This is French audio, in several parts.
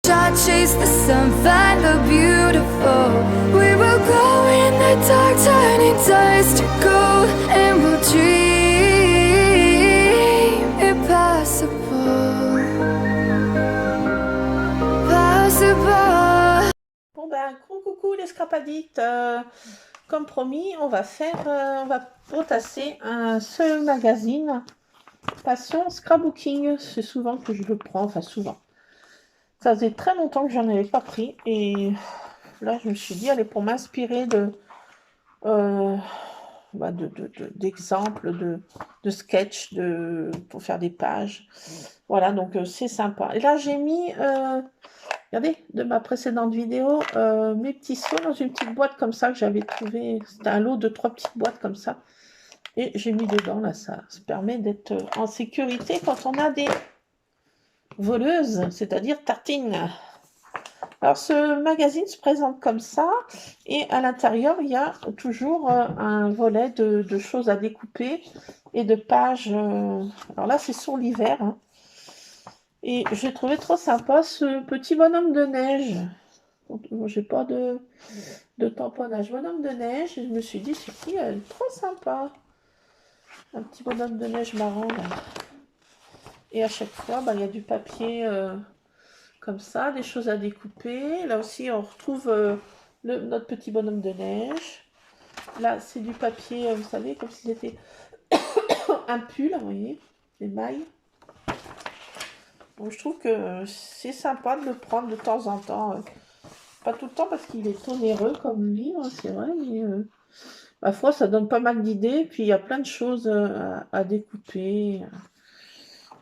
Shall chase the sun, find the beautiful. We will go in the dark, turning dust to gold, and we'll dream impossible, possible. Bon ben, gros coucou les scrapadites. Comme promis, on va potasser ce magazine Passion Scrapbooking. C'est souvent que je le prends, enfin souvent. Ça faisait très longtemps que j'en avais pas pris et là je me suis dit, allez, pour m'inspirer d'exemples, de sketchs, pour faire des pages. Voilà, donc c'est sympa. Et là j'ai mis, regardez, de ma précédente vidéo, mes petits seaux dans une petite boîte comme ça que j'avais trouvé. C'était un lot de 3 petites boîtes comme ça. Et j'ai mis dedans, là, ça permet d'être en sécurité quand on a des voleuses, c'est-à-dire tartines. Alors, ce magazine se présente comme ça, et à l'intérieur, il y a toujours un volet de choses à découper et de pages. Alors là, c'est sur l'hiver, hein. Et j'ai trouvé trop sympa ce petit bonhomme de neige. J'ai pas de tamponnage. Bonhomme de neige, je me suis dit, c'est qui, elle est trop sympa. Un petit bonhomme de neige marrant, là. Et à chaque fois, il y a du papier comme ça, des choses à découper. Là aussi, on retrouve notre petit bonhomme de neige. Là, c'est du papier, vous savez, comme si c'était un pull, vous voyez, les mailles. Donc, je trouve que c'est sympa de le prendre de temps en temps. Pas tout le temps parce qu'il est onéreux comme livre, c'est vrai, mais ma foi, ça donne pas mal d'idées. Puis, il y a plein de choses à découper.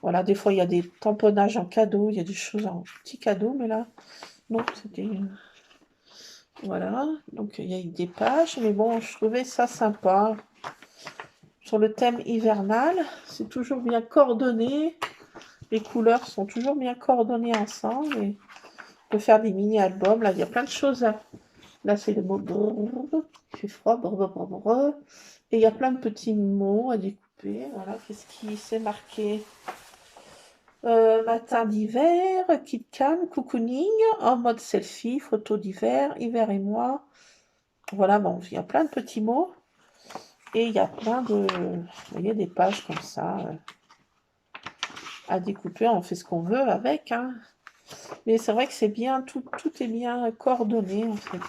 Voilà, des fois, il y a des tamponnages en cadeau, il y a des choses en petit cadeau, mais là, non, c'était... Voilà, donc il y a des pages, mais bon, je trouvais ça sympa. Sur le thème hivernal, c'est toujours bien coordonné. Les couleurs sont toujours bien coordonnées ensemble. Et on peut faire des mini-albums. Là, il y a plein de choses. Là, c'est le mot brrr, il fait froid, brrr, brrr, brrr. Et il y a plein de petits mots à découper. Voilà, qu'est-ce qui s'est marqué? Matin d'hiver, KitKat, cocooning, en mode selfie, photo d'hiver, hiver et moi. Voilà, bon, il y a plein de petits mots. Et il y a plein de... Vous voyez, des pages comme ça à découper. On fait ce qu'on veut avec, hein. Mais c'est vrai que c'est bien, tout est bien coordonné, en fait.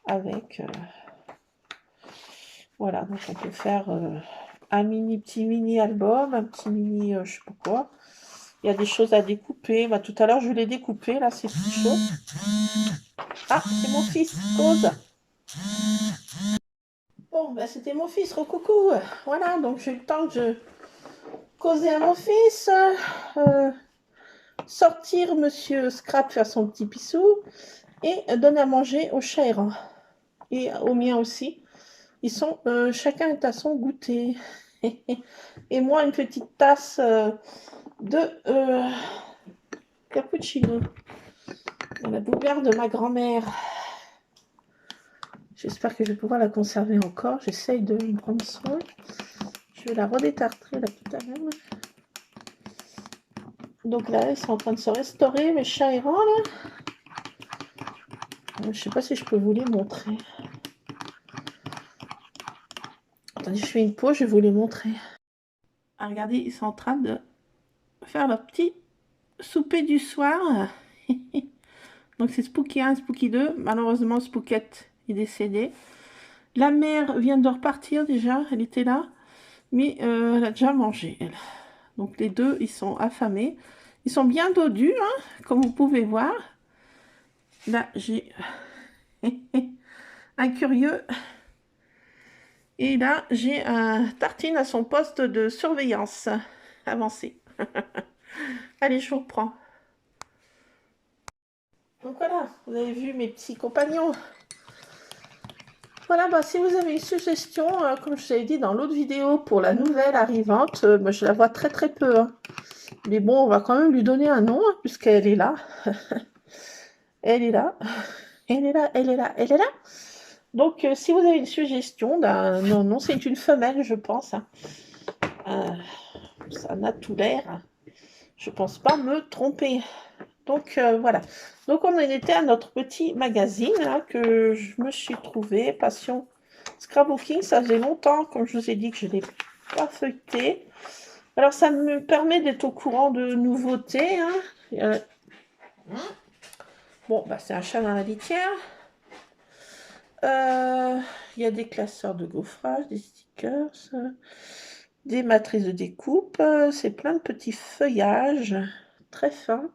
Avec... Voilà, donc on peut faire un petit mini-album, un petit mini... je sais pas quoi. Il y a des choses à découper. Tout à l'heure, je l'ai découpé. Là, c'est tout chaud. Ah, c'est mon fils. Cause. Bon, c'était mon fils. Recoucou. Voilà, donc j'ai eu le temps que je causais à mon fils. Sortir Monsieur Scrap faire son petit pissou. Et donner à manger au chat errant. Et au mien aussi. Ils sont... chacun est à son goûter. Et moi, une petite tasse de... cappuccino. La bouillarde de ma grand-mère. J'espère que je vais pouvoir la conserver encore. J'essaye de me prendre soin. Je vais la redétartrer là tout à l'heure. Donc là, ils sont en train de se restaurer, mes chats errants là. Je sais pas si je peux vous les montrer. Attendez, je fais une pause, je vais vous les montrer. Ah, regardez, ils sont en train de faire leur petit souper du soir. Donc c'est Spooky 1, Spooky 2. Malheureusement, Spookette est décédée. La mère vient de repartir déjà, elle était là. Mais elle a déjà mangé, elle. Donc les deux, ils sont affamés. Ils sont bien dodus, hein, comme vous pouvez voir. Là, j'ai un curieux. Et là, j'ai un tartine à son poste de surveillance avancé. Allez, je vous reprends. Donc voilà, vous avez vu mes petits compagnons. Voilà, si vous avez une suggestion, comme je vous avais dit dans l'autre vidéo, pour la nouvelle arrivante, je la vois très très peu, hein. Mais bon, on va quand même lui donner un nom, hein, puisqu'elle est là. Elle est là. Elle est là, elle est là, elle est là. Donc, si vous avez une suggestion d'un... Non, c'est une femelle, je pense, hein. Ça n'a tout l'air. Je pense pas me tromper. Donc voilà. Donc on en était à notre petit magazine là, que je me suis trouvé, Passion Scrapbooking. Ça faisait longtemps, comme je vous ai dit, que je ne l'ai pas feuilleté. Alors ça me permet d'être au courant de nouveautés. Hein. Bon, bah, c'est un chat dans la litière. Il y a des classeurs de gaufrage, des stickers, des matrices de découpe. C'est plein de petits feuillages très fins.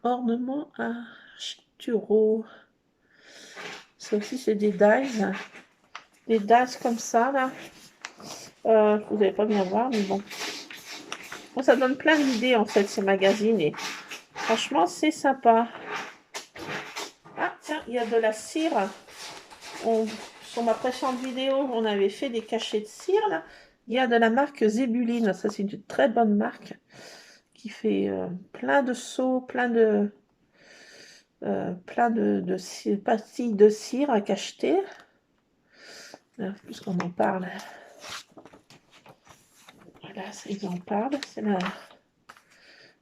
Ornements architecturaux. Ça aussi, c'est des dies. Des dies comme ça, là. Vous n'allez pas bien voir, mais bon. Bon, ça donne plein d'idées, en fait, ces magazines. Et franchement, c'est sympa. Ah, tiens, il y a de la cire. Sur ma précédente vidéo, on avait fait des cachets de cire, là. Il y a de la marque Zébuline. Ça, c'est une très bonne marque qui fait plein de seaux, plein de pastilles de cire à cacheter. Puisqu'on en parle. Voilà, ça, ils en parlent. C'est là.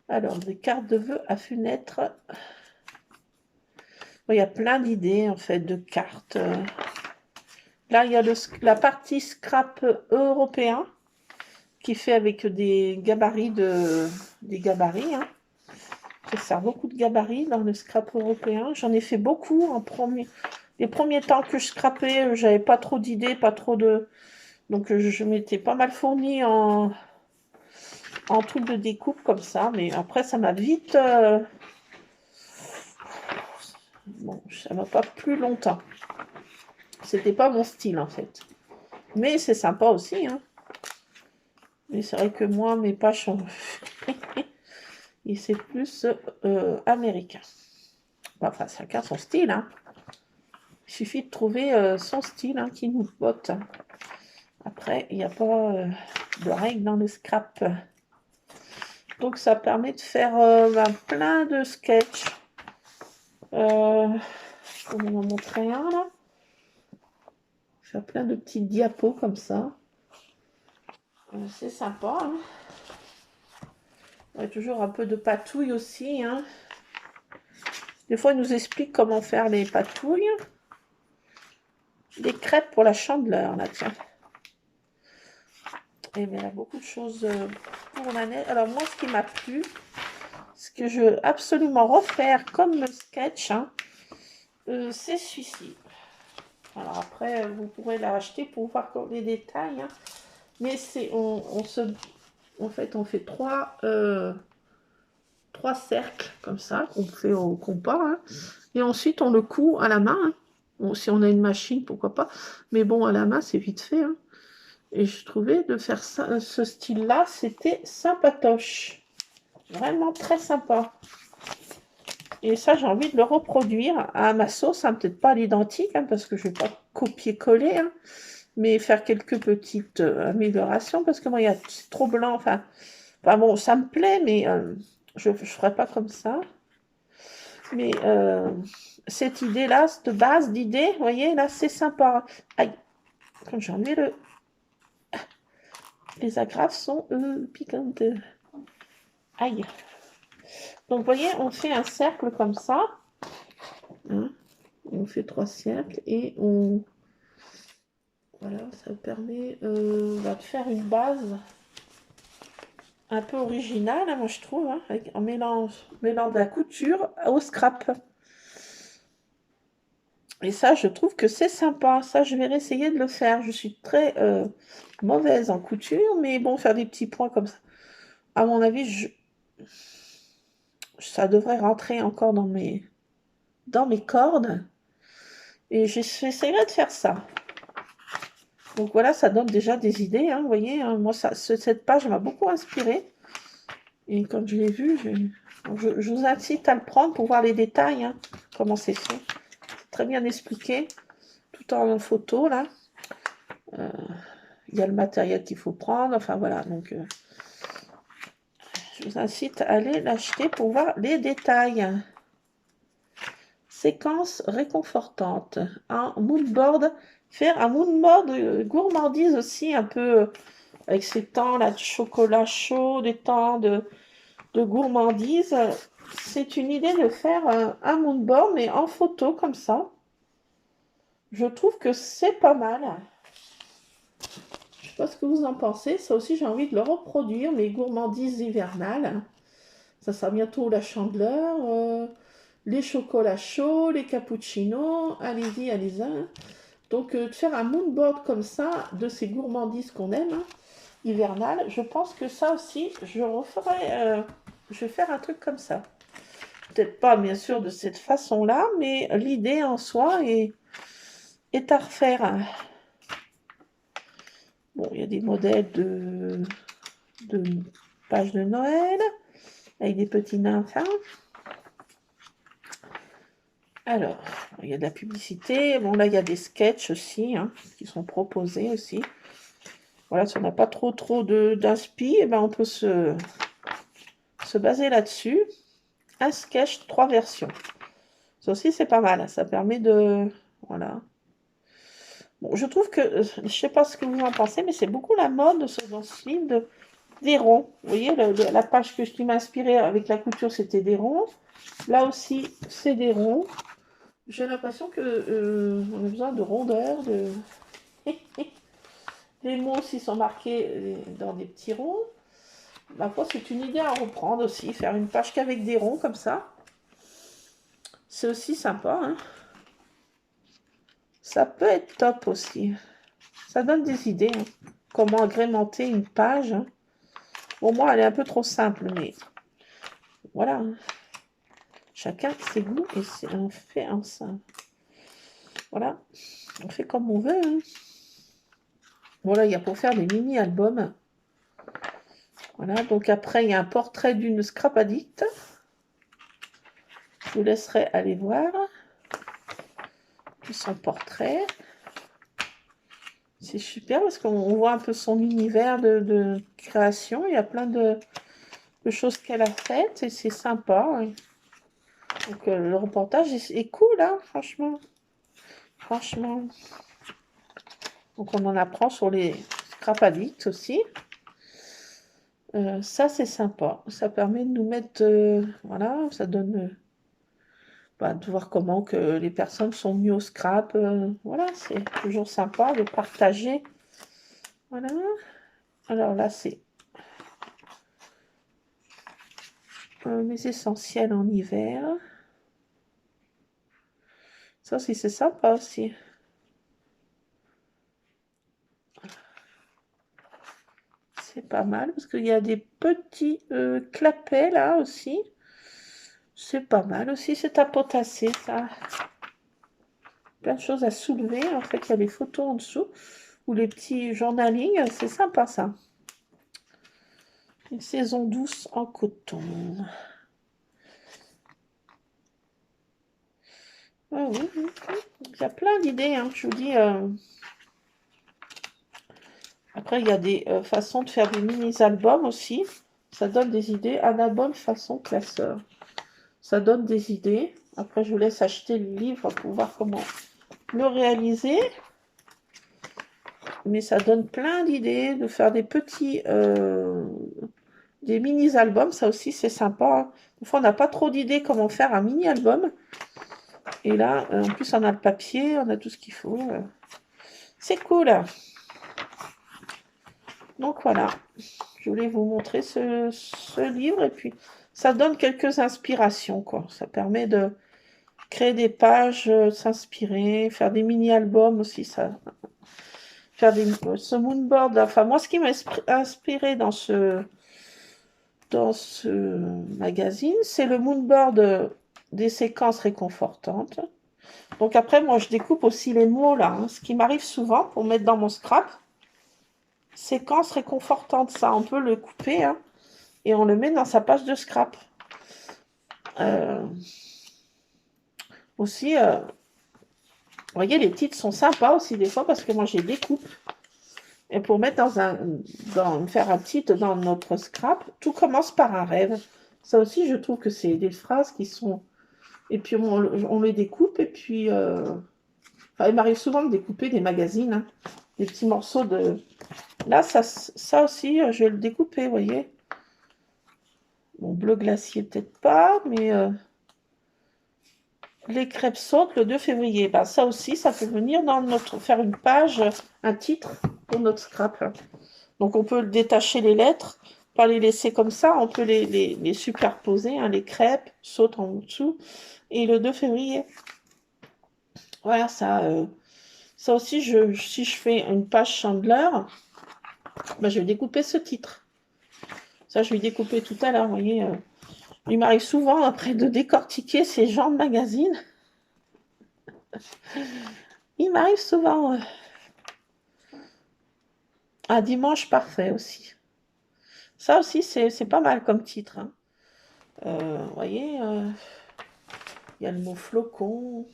Alors, des cartes de vœux à fenêtre. Bon, il y a plein d'idées, en fait, de cartes. Là, il y a la partie scrap européen qui fait avec des gabarits. Hein. Ça sert beaucoup de gabarits dans le scrap européen. J'en ai fait beaucoup en premier. Les premiers temps que je scrapais, j'avais pas trop d'idées, pas trop de... Donc je m'étais pas mal fournie en trucs de découpe comme ça. Mais après, ça m'a vite... Bon, ça m'a pas plu longtemps. C'était pas mon style en fait. Mais c'est sympa aussi. Hein. Mais c'est vrai que moi, mes pages sont... Et c'est plus américain. Enfin, chacun son style. Hein. Il suffit de trouver son style hein, qui nous botte. Après, il n'y a pas de règles dans le scrap. Donc, ça permet de faire plein de sketchs. Je vais vous en montrer un là. Faire plein de petites diapos comme ça. C'est sympa. Hein. Il y a toujours un peu de patouille aussi. Hein. Des fois, ils nous expliquent comment faire les patouilles. Des crêpes pour la chandeleur, là, tiens. Et bien, il y a beaucoup de choses pour l'année. Alors, moi, ce qui m'a plu, ce que je veux absolument refaire comme sketch, hein, c'est celui-ci. Alors, après, vous pourrez l'acheter pour voir les détails. Hein. Mais c'est, en fait, on fait trois cercles comme ça, qu'on fait au compas. Hein. Et ensuite, on le coud à la main. Hein. Bon, si on a une machine, pourquoi pas. Mais bon, à la main, c'est vite fait. Hein. Et je trouvais de faire ça, ce style-là, c'était sympatoche. Vraiment très sympa. Et ça, j'ai envie de le reproduire à ma sauce. Hein, peut-être pas à l'identique, hein, parce que je ne vais pas copier-coller. Hein, mais faire quelques petites améliorations. Parce que moi, c'est trop blanc. Enfin bon, ça me plaît, mais je ne ferai pas comme ça. Mais cette idée-là, cette base d'idée, vous voyez, là, c'est sympa. Aïe, quand j'en ai les agrafes sont piquantes. Aïe. Donc, vous voyez, on fait un cercle comme ça. Hein, on fait 3 cercles et on... Voilà, ça permet de faire une base un peu originale, hein, moi je trouve, hein, avec un mélange de la couture au scrap. Et ça, je trouve que c'est sympa. Ça, je vais essayer de le faire. Je suis très mauvaise en couture, mais bon, faire des petits points comme ça. À mon avis, ça devrait rentrer encore dans mes cordes. Et j'essaierai de faire ça. Donc voilà, ça donne déjà des idées. Hein, vous voyez, hein, moi, cette page m'a beaucoup inspirée. Et quand je l'ai vue, je vous incite à le prendre pour voir les détails, hein, comment c'est fait. Très bien expliqué, tout en photo là. Il y a le matériel qu'il faut prendre, enfin voilà, donc je vous incite à aller l'acheter pour voir les détails. Séquence réconfortante. Un moodboard, faire un moodboard gourmandise aussi, un peu avec ces temps là de chocolat chaud, des temps de de gourmandise. C'est une idée de faire un moodboard, mais en photo comme ça. Je trouve que c'est pas mal. Je sais pas ce que vous en pensez. Ça aussi, j'ai envie de le reproduire, mes gourmandises hivernales. Ça sera bientôt la chandeleur, les chocolats chauds, les cappuccinos. Allez-y, allez-y. Donc, de faire un moodboard comme ça, de ces gourmandises qu'on aime, hein, hivernales, je pense que ça aussi, je referai... je vais faire un truc comme ça. Peut-être pas, bien sûr, de cette façon-là, mais l'idée en soi est à refaire. Bon, il y a des modèles de pages de Noël, avec des petits nymphes. Alors, il y a de la publicité. Bon, là, il y a des sketchs aussi, hein, qui sont proposés aussi. Voilà, si on n'a pas trop d'inspi, eh ben, on peut se baser là-dessus. Un sketch, 3 versions. Ça aussi, c'est pas mal. Ça permet de... Voilà. Bon, je trouve que... je sais pas ce que vous en pensez, mais c'est beaucoup la mode dans ce livre des ronds. Vous voyez, la page qui m'a inspirée avec la couture, c'était des ronds. Là aussi, c'est des ronds. J'ai l'impression que on a besoin de rondeur. Les mots aussi sont marqués dans des petits ronds. Ma foi, c'est une idée à reprendre aussi. Faire une page qu'avec des ronds comme ça. C'est aussi sympa. Hein. Ça peut être top aussi. Ça donne des idées. Hein. Comment agrémenter une page. Hein. Pour moi, elle est un peu trop simple, mais voilà. Hein. Chacun ses goûts et on fait ensemble. Voilà. On fait comme on veut. Hein. Voilà, il y a pour faire des mini-albums. Voilà, donc après, il y a un portrait d'une scrap addict. Je vous laisserai aller voir. Puis son portrait. C'est super parce qu'on voit un peu son univers de création. Il y a plein de choses qu'elle a faites et c'est sympa. Ouais. Donc le reportage est cool, hein, franchement. Franchement. Donc on en apprend sur les scrap addicts aussi. Ça, c'est sympa. Ça permet de nous mettre... voilà, ça donne... de voir comment que les personnes sont venues au scrap. Voilà, c'est toujours sympa de partager. Voilà. Alors là, c'est mes essentiels en hiver. Ça aussi, c'est sympa aussi. C'est pas mal parce qu'il y a des petits clapets là aussi. C'est pas mal aussi, c'est à potasser ça. Plein de choses à soulever. En fait, il y a des photos en dessous ou les petits journalings. C'est sympa ça. Une saison douce en coton. Ah, oui, oui, oui. Il y a plein d'idées, hein, je vous dis. Après, il y a des façons de faire des mini-albums aussi. Ça donne des idées. Un album façon classeur. Ça donne des idées. Après, je vous laisse acheter le livre pour voir comment le réaliser. Mais ça donne plein d'idées de faire des petits... des mini-albums. Ça aussi, c'est sympa. Des fois, on n'a pas trop d'idées comment faire un mini-album. Et là, en plus, on a le papier, on a tout ce qu'il faut. C'est cool. Donc voilà, je voulais vous montrer ce livre. Et puis, ça donne quelques inspirations, quoi. Ça permet de créer des pages, s'inspirer, faire des mini-albums aussi. Ça, faire ce moodboard. Enfin, moi, ce qui m'a inspiré dans ce magazine, c'est le moodboard des séquences réconfortantes. Donc après, moi, je découpe aussi les mots là, hein, ce qui m'arrive souvent pour mettre dans mon scrap. Séquence réconfortante, ça, on peut le couper hein, et on le met dans sa page de scrap. Aussi, vous voyez, les titres sont sympas aussi des fois parce que moi, j'ai découpe. Et pour mettre faire un titre dans notre scrap, tout commence par un rêve. Ça aussi, je trouve que c'est des phrases qui sont... Et puis, on les découpe. Et puis, enfin, il m'arrive souvent de découper des magazines. Hein, des petits morceaux de... Là, ça aussi, je vais le découper, vous voyez. Bon, bleu glacier, peut-être pas, mais les crêpes sautent le 2 février. Ben, ça aussi, ça peut venir dans notre... faire une page, un titre pour notre scrap. Donc, on peut détacher les lettres, pas les laisser comme ça. On peut les superposer. Hein, les crêpes sautent en dessous. Et le 2 février. Voilà, ça aussi, si je fais une page Chandler, ben, je vais découper ce titre. Ça, je vais découper tout à l'heure, vous voyez. Il m'arrive souvent, après, de décortiquer ces genres de magazines. Il m'arrive souvent. Un dimanche parfait aussi. Ça aussi, c'est pas mal comme titre. Hein. Vous voyez, il y a le mot flocon.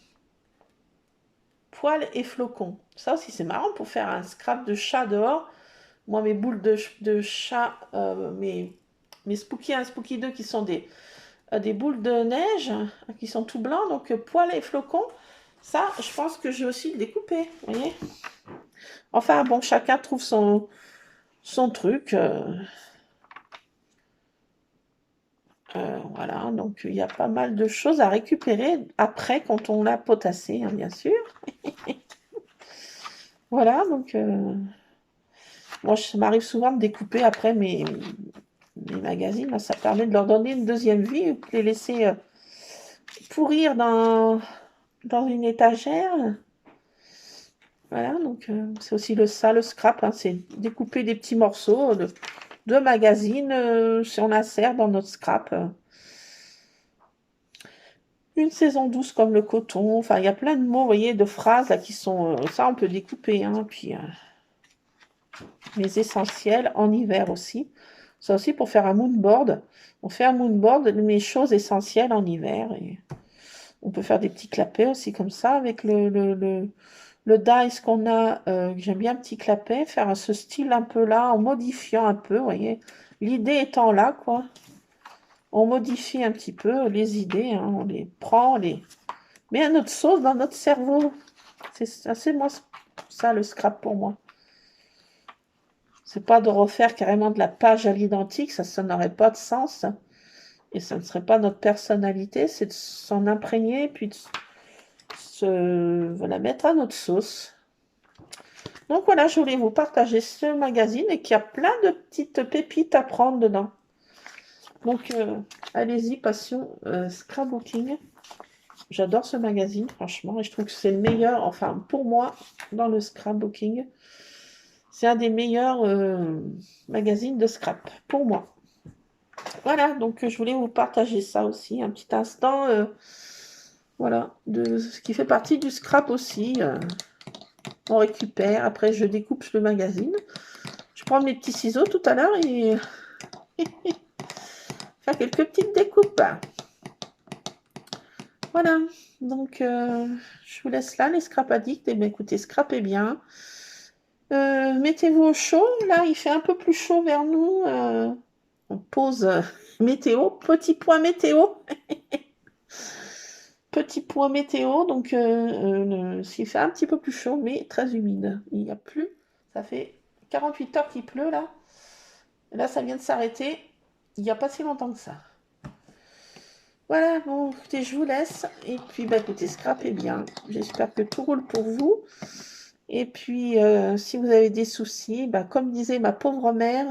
Poil et flocon. Ça aussi, c'est marrant pour faire un scrap de chat dehors. Moi, mes boules de chat, mes Spooky 1 et Spooky 2 qui sont des boules de neige, qui sont tout blancs, donc poil et flocon. Ça, je pense que j'ai aussi découpé, vous voyez. Enfin, bon, chacun trouve son truc. Voilà, donc il y a pas mal de choses à récupérer après quand on l'a potassé, hein, bien sûr. Voilà, donc moi, ça m'arrive souvent de découper après mes magazines. Ça permet de leur donner une deuxième vie, de les laisser pourrir dans une étagère. Voilà, donc c'est aussi le scrap, hein, c'est découper des petits morceaux de magazines, si on insère dans notre scrap. Une saison douce comme le coton, enfin il y a plein de mots, vous voyez, de phrases là qui sont, ça on peut découper, hein, puis les essentiels en hiver aussi. Ça aussi pour faire un moodboard. On fait un moodboard de mes choses essentielles en hiver. Et on peut faire des petits clapets aussi comme ça avec le dice qu'on a. J'aime bien petit clapet, faire ce style un peu là en modifiant un peu, vous voyez. L'idée étant là, quoi. On modifie un petit peu les idées, hein, on les prend, on les met à notre sauce dans notre cerveau. C'est assez moi ça le scrap pour moi. C'est pas de refaire carrément de la page à l'identique, ça n'aurait pas de sens. Et ça ne serait pas notre personnalité, c'est de s'en imprégner et puis de voilà, mettre à notre sauce. Donc voilà, je voulais vous partager ce magazine et qu'il y a plein de petites pépites à prendre dedans. Donc allez-y, passion scrapbooking. J'adore ce magazine, franchement, et je trouve que c'est le meilleur, enfin pour moi, dans le scrapbooking. C'est un des meilleurs magazines de scrap, pour moi. Voilà, donc je voulais vous partager ça aussi, un petit instant, voilà, de ce qui fait partie du scrap aussi. On récupère, après je découpe le magazine. Je prends mes petits ciseaux tout à l'heure et faire quelques petites découpes. Voilà, donc je vous laisse là, les scrap addicts. Et bien écoutez, scrapez bien. Mettez-vous au chaud, là il fait un peu plus chaud vers nous. On pose météo, petit point météo. Petit point météo, donc s'il fait un petit peu plus chaud, mais très humide. Il n'y a plus, ça fait 48 heures qu'il pleut là. Et là, ça vient de s'arrêter. Il n'y a pas si longtemps que ça. Voilà, bon, écoutez, je vous laisse. Et puis, bah, écoutez, scrapez bien. J'espère que tout roule pour vous. Et puis, si vous avez des soucis, bah, comme disait ma pauvre mère,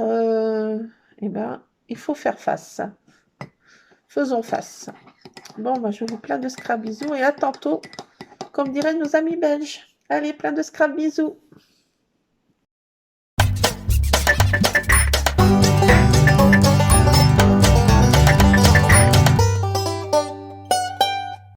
eh ben, il faut faire face. Faisons face. Bon, bah, je vous plein de scrap bisous et à tantôt, comme diraient nos amis belges. Allez, plein de scrap bisous.